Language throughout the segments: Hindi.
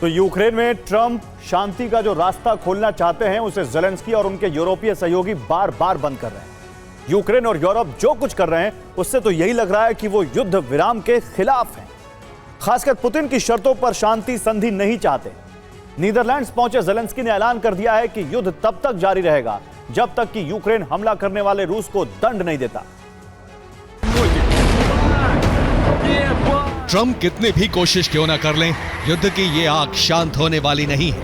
तो यूक्रेन में ट्रंप शांति का जो रास्ता खोलना चाहते हैं उसे ज़ेलेंस्की और उनके यूरोपीय सहयोगी बार बार बंद कर रहे हैं। यूक्रेन और यूरोप जो कुछ कर रहे हैं उससे तो यही लग रहा है कि वो युद्ध विराम के खिलाफ हैं। खासकर पुतिन की शर्तों पर शांति संधि नहीं चाहते। नीदरलैंड्स पहुंचे ज़ेलेंस्की ने ऐलान कर दिया है कि युद्ध तब तक जारी रहेगा जब तक कि यूक्रेन हमला करने वाले रूस को दंड नहीं देता। ट्रंप कितनी भी कोशिश क्यों ना कर लें, युद्ध की ये आग शांत होने वाली नहीं है।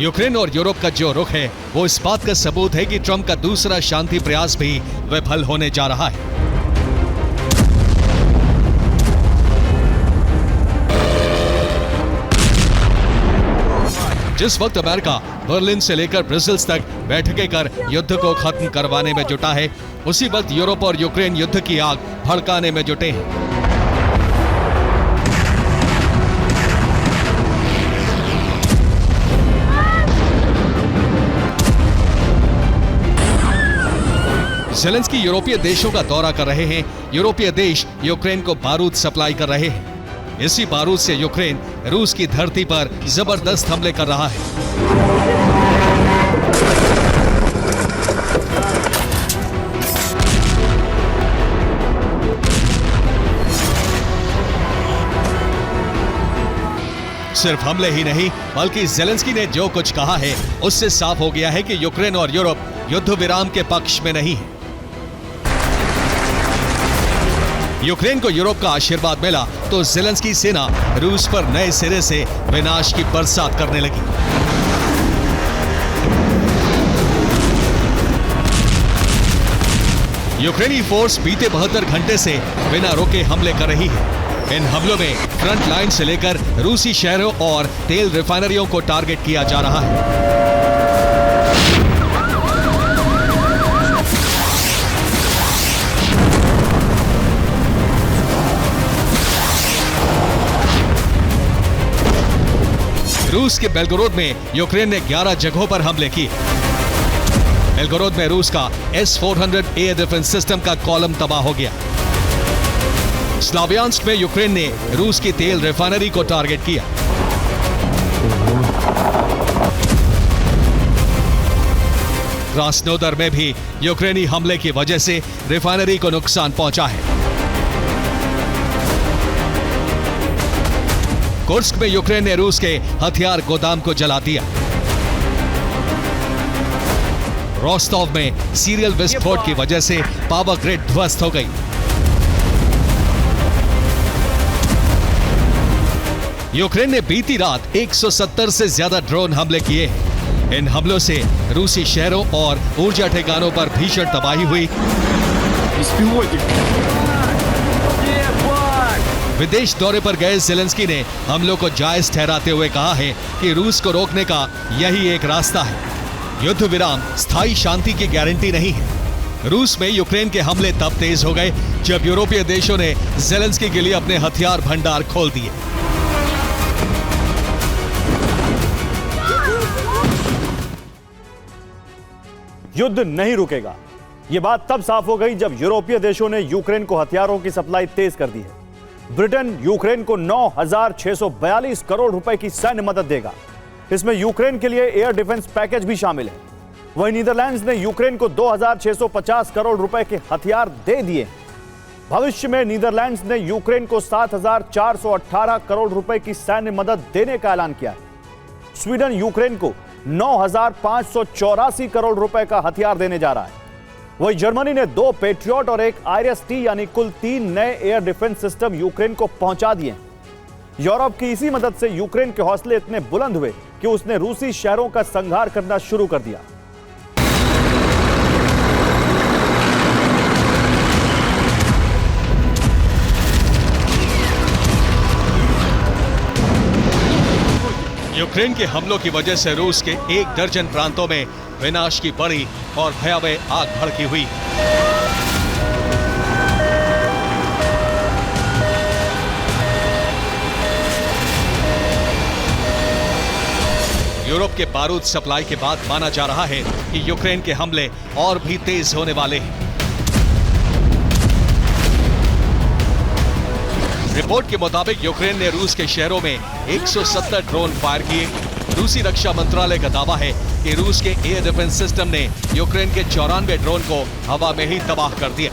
यूक्रेन और यूरोप का जो रुख है वो इस बात का सबूत है कि ट्रंप का दूसरा शांति प्रयास भी विफल होने जा रहा है। जिस वक्त अमेरिका बर्लिन से लेकर ब्रसेल्स तक बैठकें कर युद्ध को खत्म करवाने में जुटा है, उसी वक्त यूरोप और यूक्रेन युद्ध की आग भड़काने में जुटे हैं। ज़ेलेंस्की यूरोपीय देशों का दौरा कर रहे हैं। यूरोपीय देश यूक्रेन को बारूद सप्लाई कर रहे हैं। इसी बारूद से यूक्रेन रूस की धरती पर जबरदस्त हमले कर रहा है। सिर्फ हमले ही नहीं बल्कि ज़ेलेंस्की ने जो कुछ कहा है उससे साफ हो गया है कि यूक्रेन और यूरोप युद्ध विराम के पक्ष में नहीं है। यूक्रेन को यूरोप का आशीर्वाद मिला तो ज़ेलेंस्की सेना रूस पर नए सिरे से विनाश की बरसात करने लगी। यूक्रेनी फोर्स बीते 72 घंटे से बिना रोके हमले कर रही है। इन हमलों में फ्रंट लाइन से लेकर रूसी शहरों और तेल रिफाइनरियों को टारगेट किया जा रहा है। रूस के बेलगोरोद में यूक्रेन ने 11 जगहों पर हमले किए। बेलगोरोद में रूस का S-400 एयर डिफेंस सिस्टम का कॉलम तबाह हो गया। स्लावियांस्क में यूक्रेन ने रूस की तेल रिफाइनरी को टारगेट किया। क्रास्नोदर में भी यूक्रेनी हमले की वजह से रिफाइनरी को नुकसान पहुंचा है। कुर्स्क में यूक्रेन ने रूस के हथियार गोदाम को जला दिया। रोस्टोव में सीरियल विस्फोट की वजह से पावर ग्रिड ध्वस्त हो गई। यूक्रेन ने बीती रात 170 से ज्यादा ड्रोन हमले किए। इन हमलों से रूसी शहरों और ऊर्जा ठिकानों पर भीषण तबाही हुई। विदेश दौरे पर गए ज़ेलेंस्की ने हमलों को जायज ठहराते हुए कहा है कि रूस को रोकने का यही एक रास्ता है। युद्ध विराम स्थायी शांति की गारंटी नहीं है। रूस में यूक्रेन के हमले तब तेज हो गए जब यूरोपीय देशों ने ज़ेलेंस्की के लिए अपने हथियार भंडार खोल दिए। युद्ध नहीं रुकेगा, यह बात तब साफ हो गई जब यूरोपीय देशों ने यूक्रेन को हथियारों की सप्लाई तेज कर दी है। ब्रिटेन यूक्रेन को 9,642 करोड़ रुपए की सैन्य मदद देगा। इसमें यूक्रेन के लिए एयर डिफेंस पैकेज भी शामिल है। वहीं नीदरलैंड्स ने यूक्रेन को 2,650 करोड़ रुपए के हथियार दे दिए। भविष्य में नीदरलैंड्स ने यूक्रेन को 7,418 करोड़ रुपए की सैन्य मदद देने का ऐलान किया है। स्वीडन यूक्रेन को 9,584 करोड़ रुपए का हथियार देने जा रहा है। वही जर्मनी ने 2 पेट्रियट और एक IRIS-T यानी कुल 3 नए एयर डिफेंस सिस्टम यूक्रेन को पहुंचा दिए। यूरोप की इसी मदद से यूक्रेन के हौसले इतने बुलंद हुए कि उसने रूसी शहरों का संहार करना शुरू कर दिया। यूक्रेन के हमलों की वजह से रूस के 1 दर्जन प्रांतों में विनाश की बड़ी और भयावह आग भड़की हुई। यूरोप के बारूद सप्लाई के बाद माना जा रहा है कि यूक्रेन के हमले और भी तेज होने वाले हैं। रिपोर्ट के मुताबिक यूक्रेन ने रूस के शहरों में 170 ड्रोन फायर किए। रूसी रक्षा मंत्रालय का दावा है कि रूस के एयर डिफेंस सिस्टम ने यूक्रेन के 94 ड्रोन को हवा में ही तबाह कर दिया।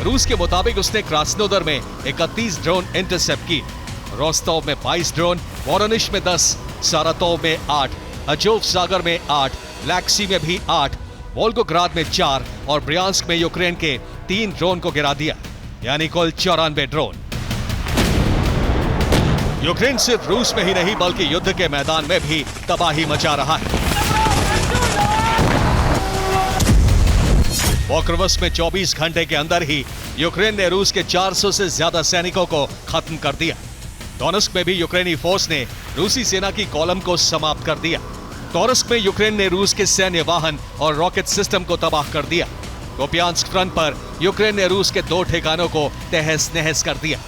रूस के मुताबिक उसने क्रास्नोदर में 31 ड्रोन इंटरसेप्ट की, रोस्टोव में 22 ड्रोन, वोरोनिश में 10, सारातोव में 8, अजोव सागर में 8, ब्लैक सी में भी 8, वोल्गोग्राद में 4 और ब्रियांस्क में यूक्रेन के 3 ड्रोन को गिरा दिया, यानी कुल 94 ड्रोन। यूक्रेन सिर्फ रूस में ही नहीं बल्कि युद्ध के मैदान में भी तबाही मचा रहा है। पॉक्रोवस्क में 24 घंटे के अंदर ही यूक्रेन ने रूस के 400 से ज्यादा सैनिकों को खत्म कर दिया। डोनेस्क में भी यूक्रेनी फोर्स ने रूसी सेना की कॉलम को समाप्त कर दिया। टोरस्क में यूक्रेन ने रूस के सैन्य वाहन और रॉकेट सिस्टम को तबाह कर दिया। कुपियांस्क फ्रंट पर यूक्रेन ने रूस के 2 ठिकानों को तहस नहस कर दिया।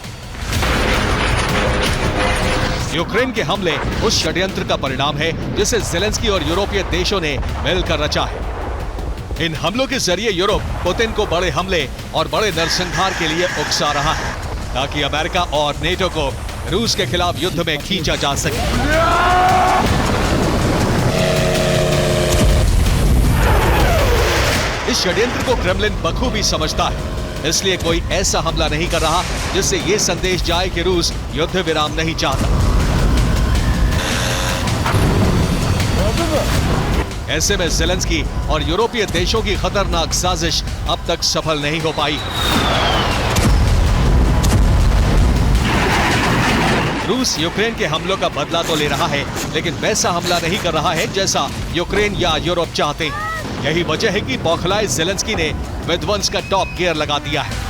यूक्रेन के हमले उस षड्यंत्र का परिणाम है जिसे ज़ेलेंस्की और यूरोपीय देशों ने मिलकर रचा है। इन हमलों के जरिए यूरोप पुतिन को बड़े हमले और बड़े नरसंहार के लिए उकसा रहा है, ताकि अमेरिका और नेटो को रूस के खिलाफ युद्ध में खींचा जा सके। इस षड्यंत्र को क्रेमलिन बखूबी समझता है, इसलिए कोई ऐसा हमला नहीं कर रहा जिससे यह संदेश जाए कि रूस युद्ध विराम नहीं चाहता। ऐसे में ज़ेलेंस्की और यूरोपीय देशों की खतरनाक साजिश अब तक सफल नहीं हो पाई। रूस यूक्रेन के हमलों का बदला तो ले रहा है, लेकिन वैसा हमला नहीं कर रहा है जैसा यूक्रेन या यूरोप चाहते हैं। यही वजह है कि बौखलाए ज़ेलेंस्की ने विध्वंस का टॉप गियर लगा दिया है।